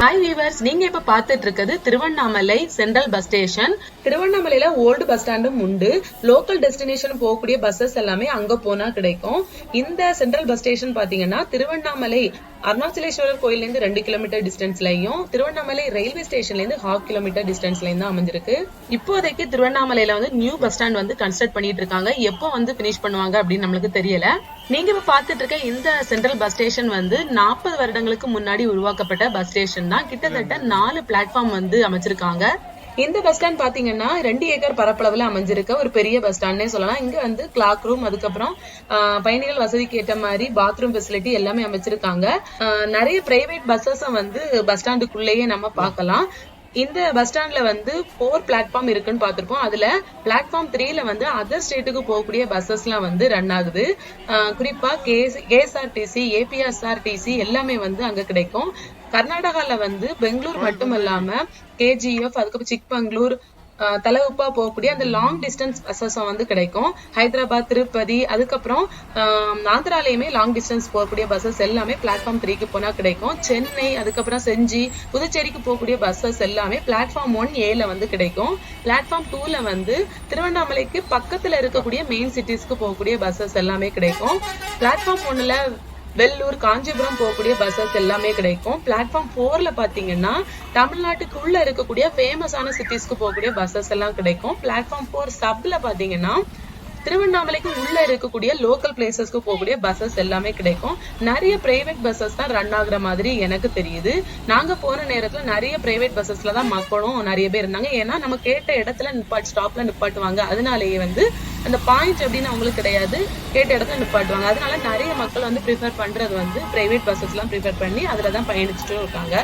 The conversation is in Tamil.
ஹாய் வீவர்ஸ், நீங்க இப்ப பாத்துட்டு இருக்கிறது திருவண்ணாமலை சென்ட்ரல் பஸ் ஸ்டேஷன். திருவண்ணாமலையில ஓல்டு பஸ் ஸ்டாண்டும் உண்டு. லோக்கல் டெஸ்டினேஷன் போகக்கூடிய பஸ்ஸஸ் எல்லாமே அங்க போனா கிடைக்கும். இந்த சென்ட்ரல் பஸ் ஸ்டேஷன் பாத்தீங்கன்னா திருவண்ணாமலை அருணாச்சலேஸ்வரர் கோயில்ல இருந்து 2 கிலோமீட்டர் டிஸ்டன்ஸ்லயும், திருவண்ணாமலை ரயில்வே ஸ்டேஷன்ல இருந்து 1/2 கிலோமீட்டர் டிஸ்டன்ஸ்லயும் தான் அமைஞ்சிருக்கு. இப்போதைக்கு திருவண்ணாமலையில நியூ பஸ் ஸ்டாண்ட் கன்ஸ்ட்ரக்ட் பண்ணிட்டு இருக்காங்க. எப்போ பினிஷ் பண்ணுவாங்க அப்படின்னு நம்மளுக்கு தெரியல. நீங்க இப்ப பாத்துட்டு இருக்க இந்த சென்ட்ரல் பஸ் ஸ்டேஷன் 40 வருடங்களுக்கு முன்னாடி உருவாக்கப்பட்ட பஸ் ஸ்டேஷன் தான். கிட்டத்தட்ட 4 பிளாட்ஃபார்ம் அமைச்சிருக்காங்க. இந்த பஸ் ஸ்டாண்ட் பாத்தீங்கன்னா 2 ஏக்கர் பரப்பளவுல அமைஞ்சிருக்க ஒரு பெரிய பஸ் ஸ்டாண்ட்னே சொல்லலாம். இங்க கிளாக் ரூம், அதுக்கப்புறம் பயணிகள் வசதிக்கு ஏற்ற மாதிரி பாத்ரூம் ஃபெசிலிட்டி எல்லாமே அமைச்சிருக்காங்க. நிறைய பிரைவேட் பஸ்ஸஸ் பஸ் ஸ்டாண்டுக்குள்ளேயே நம்ம பார்க்கலாம். இந்த பஸ் ஸ்டாண்ட்ல 4 பிளாட்ஃபார்ம் இருக்குன்னு பாத்திருப்போம். அதுல பிளாட்ஃபார்ம் 3ல அதர் ஸ்டேட்டுக்கு போகக்கூடிய பஸ்ஸஸ் எல்லாம் ரன் ஆகுது. குறிப்பா KSRTC, APSRTC எல்லாமே அங்க கிடைக்கும். கர்நாடகால பெங்களூர் மட்டும் இல்லாம KGF, அதுக்கப்புறம் சிக்மங்களூர், தலகுப்பா போகக்கூடிய அந்த லாங் டிஸ்டன்ஸ் பஸ்ஸஸ் கிடைக்கும். ஹைதராபாத், திருப்பதி, அதுக்கப்புறம் ஆந்திராலயுமே லாங் டிஸ்டன்ஸ் போகக்கூடிய பஸ்ஸஸ் எல்லாமே பிளாட்ஃபார்ம் 3க்கு போனா கிடைக்கும். சென்னை, அதுக்கப்புறம் செஞ்சி, புதுச்சேரிக்கு போகக்கூடிய பஸ்ஸஸ் எல்லாமே பிளாட்ஃபார்ம் 1A கிடைக்கும். பிளாட்ஃபார்ம் 2ல திருவண்ணாமலைக்கு பக்கத்துல இருக்கக்கூடிய மெயின் சிட்டிஸ்க்கு போகக்கூடிய பஸ்ஸஸ் எல்லாமே கிடைக்கும். பிளாட்ஃபார்ம் 1ல வெள்ளூர், காஞ்சிபுரம் போகக்கூடிய பஸ்ஸஸ் எல்லாமே கிடைக்கும். பிளாட்ஃபார்ம் 4ல பாத்தீங்கன்னா தமிழ்நாட்டுக்குள்ள இருக்கக்கூடிய ஃபேமஸான சிட்டிஸ்க்கு போகக்கூடிய பஸ்ஸஸ் எல்லாம் கிடைக்கும். பிளாட்ஃபார்ம் 4 சப்ல பாத்தீங்கன்னா திருவண்ணாமலைக்கு உள்ள இருக்கக்கூடிய லோக்கல் பிளேசஸ்க்கு போகக்கூடிய பஸ்ஸஸ் எல்லாமே கிடைக்கும். நிறைய பிரைவேட் பஸ்ஸஸ் தான் ரன் ஆகுற மாதிரி எனக்கு தெரியுது. நாங்க போன நேரத்துல நிறைய பிரைவேட் பஸ்ஸஸ்ல தான் மக்களும் நிறைய பேர் இருந்தாங்க. ஏன்னா நம்ம கேட்ட இடத்துல ஸ்டாப்ல நிப்பாட்டுவாங்க. அதனாலேயே அந்த பாயிண்ட் அப்படின்னு அவங்களுக்கு கிடையாது, கேட்ட இடத்துல நிப்பாட்டுவாங்க. அதனால நிறைய மக்கள் ப்ரிஃபர் பண்றது பிரைவேட் பஸ்ஸஸ் எல்லாம் ப்ரிஃபர் பண்ணி அதுலதான் பயணிச்சுட்டு இருக்காங்க.